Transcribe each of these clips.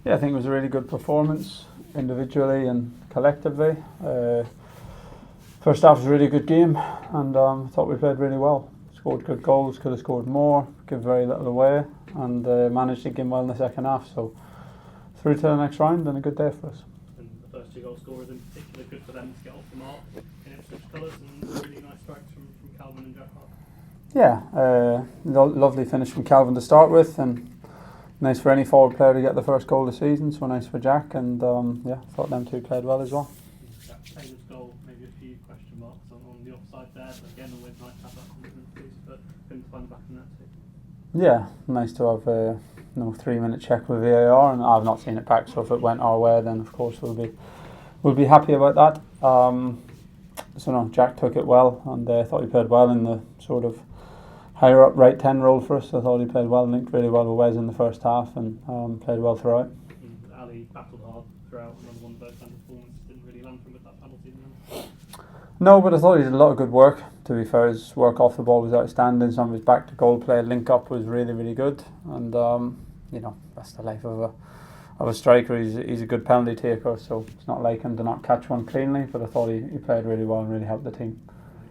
Yeah, I think it was a really good performance individually and collectively. First half was a really good game, and thought we played really well. Scored good goals, could have scored more, give very little away, and managed to game well in the second half. So through to the next round, and a good day for us. And the first two goal scorers in particular, good for them to get off the mark in Ipswich colours, and really nice strikes from Kalvin and Jack. Yeah, lovely finish from Kalvin to start with, and nice for any forward player to get the first goal of the season, so nice for Jack, and thought them two played well as well. Taylor's goal, maybe a few question marks on the offside there, but again, always nice to have that confidence boost, but couldn't find the back in that too. Yeah, nice to have a 3-minute check with VAR, and I've not seen it back, so if it went our way, then of course we'll be happy about that. Jack took it well, and I thought he played well in the sort of higher up right 10 role for us. I thought he played well, linked really well with Wes in the first half, and played well throughout. Ali battled hard throughout, another one of those kind of performances, didn't really land from with that penalty in the end. No, but I thought he did a lot of good work. To be fair, his work off the ball was outstanding. Some of his back to goal play, link up was really, really good, and that's the life of a striker. He's a good penalty taker, so it's not like him to not catch one cleanly, but I thought he played really well and really helped the team.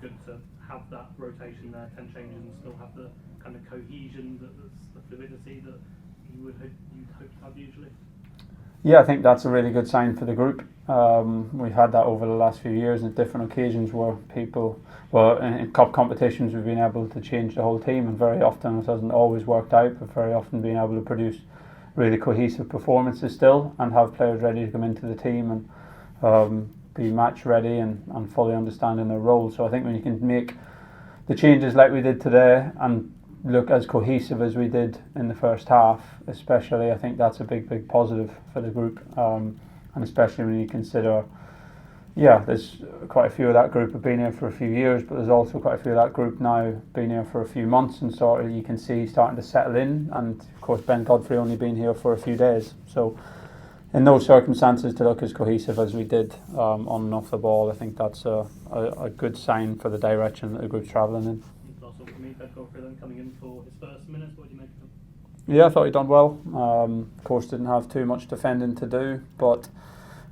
Good to have that rotation there, 10 changes, and still have the kind of cohesion, the fluidity that you'd hope to have usually. Yeah, I think that's a really good sign for the group. We've had that over the last few years at different occasions where in cup competitions we've been able to change the whole team, and very often it hasn't always worked out, but very often being able to produce really cohesive performances still, and have players ready to come into the team and be match ready and fully understanding their role. So I think when you can make the changes like we did today and look as cohesive as we did in the first half, especially, I think that's a big positive for the group, and especially when you consider, there's quite a few of that group have been here for a few years, but there's also quite a few of that group now been here for a few months, and sort of you can see starting to settle in, and of course Ben Godfrey only been here for a few days, so in those circumstances to look as cohesive as we did on and off the ball, I think that's a good sign for the direction that the group's travelling in. Last one for me, Ben Godfrey then coming in for his first minutes. What do you make of him? Yeah, I thought he'd done well. Of course, didn't have too much defending to do, but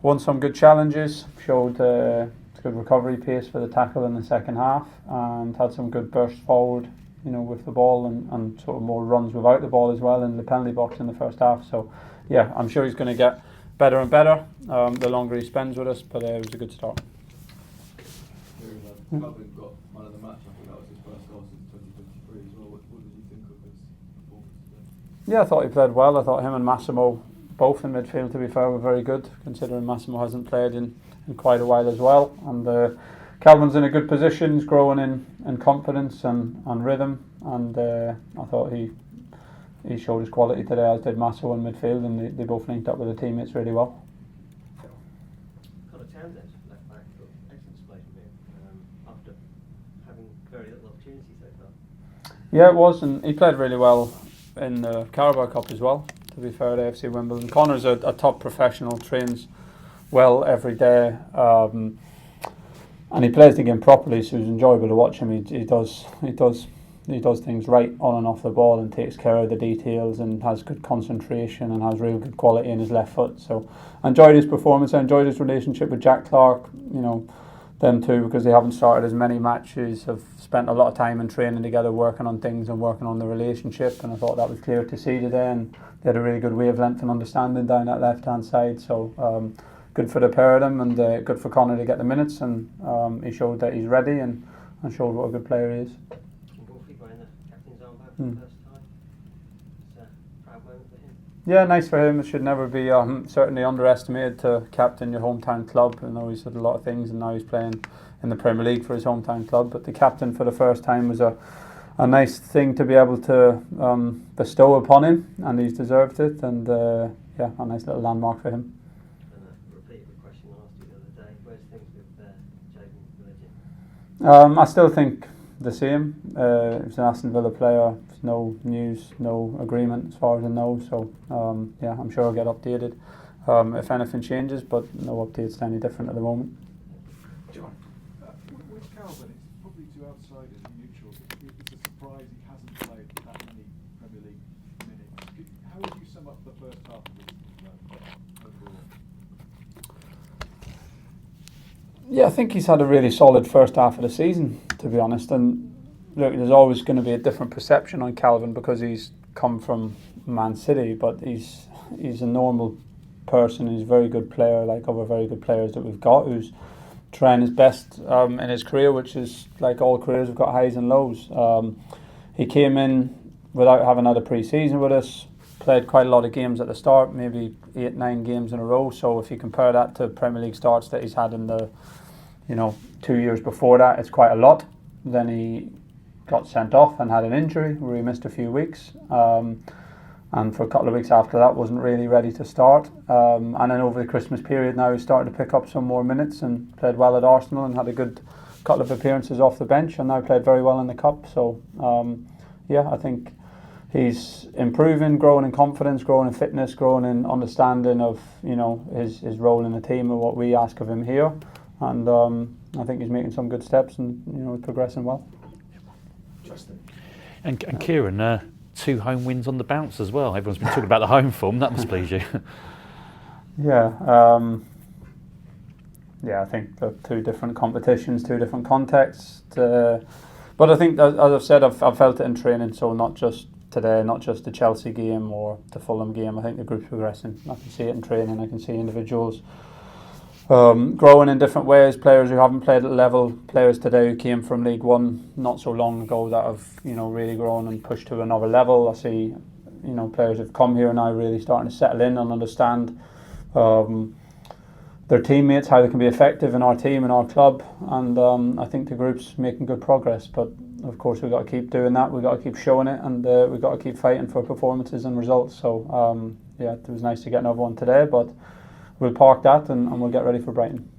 won some good challenges, showed good recovery pace for the tackle in the second half, and had some good bursts forward, with the ball, and sort of more runs without the ball as well in the penalty box in the first half. So, yeah, I'm sure he's going to get better and better the longer he spends with us, but it was a good start. Kalvin got man of the match. I think that was his first goal since 2023 as well. What did you think of his performance today? Yeah, I thought he played well. I thought him and Massimo, both in midfield, to be fair, were very good, considering Massimo hasn't played in quite a while as well. And Kalvin's in a good position, he's growing in confidence and rhythm, and I thought he showed his quality today, as did Massimo in midfield, and they both linked up with the teammates really well. Townsend, left back, excellent display from him after having very little opportunity so far. Yeah, it was, and he played really well in the Carabao Cup as well, to be fair, at AFC Wimbledon. Connor's a top professional, trains well every day, and he plays the game properly, so it's enjoyable to watch him. He does things right on and off the ball, and takes care of the details, and has good concentration, and has real good quality in his left foot. So I enjoyed his performance. I enjoyed his relationship with Jack Clark, them two, because they haven't started as many matches, have spent a lot of time in training together, working on things and working on the relationship, and I thought that was clear to see today, and they had a really good wavelength and understanding down that left hand side. So good for the pair of them, and good for Connor to get the minutes, and he showed that he's ready, and showed what a good player he is. First time. It's a proud moment for him. Yeah, nice for him. It should never be certainly underestimated to captain your hometown club. I know he's had a lot of things, and now he's playing in the Premier League for his hometown club, but the captain for the first time was a nice thing to be able to bestow upon him, and he's deserved it, and a nice little landmark for him. And a repeat of a question I asked you the other day, where's things with Jaden Religion? I still think the same. He's an Aston Villa player. There's no news, no agreement as far as I know. So I'm sure I'll get updated if anything changes, but no updates to any different at the moment. John, with Kalvin, it's probably to outsiders and neutrals. It's a surprise he hasn't played that many Premier League minutes. How would you sum up the first half of this? Yeah, I think he's had a really solid first half of the season, to be honest. And look, there's always going to be a different perception on Kalvin because he's come from Man City, but he's a normal person. He's a very good player, like other very good players that we've got, who's trying his best in his career, which is like all careers have got highs and lows. He came in without having had a pre-season with us, played quite a lot of games at the start, maybe 8-9 games in a row. So if you compare that to Premier League starts that he's had in the 2 years before that, it's quite a lot. Then he got sent off and had an injury where he missed a few weeks. And for a couple of weeks after that wasn't really ready to start. And then over the Christmas period now he's starting to pick up some more minutes and played well at Arsenal and had a good couple of appearances off the bench and now played very well in the Cup. So I think he's improving, growing in confidence, growing in fitness, growing in understanding of his role in the team and what we ask of him here. And I think he's making some good steps and he's progressing well. Justin. And Kieran, 2 home wins on the bounce as well. Everyone's been talking about the home form. That must please you. I think they're 2 different competitions, 2 different contexts. But I think, as I've said, I've felt it in training. So not just today, not just the Chelsea game or the Fulham game. I think the group's progressing. I can see it in training. I can see individuals growing in different ways. Players who haven't played at level, players today who came from League One not so long ago that have really grown and pushed to another level. I see players who've come here now really starting to settle in and understand their teammates, how they can be effective in our team and our club, and I think the group's making good progress. But of course we've got to keep doing that, we've got to keep showing it, and we've got to keep fighting for performances and results. So it was nice to get another one today, but we'll park that and we'll get ready for Brighton.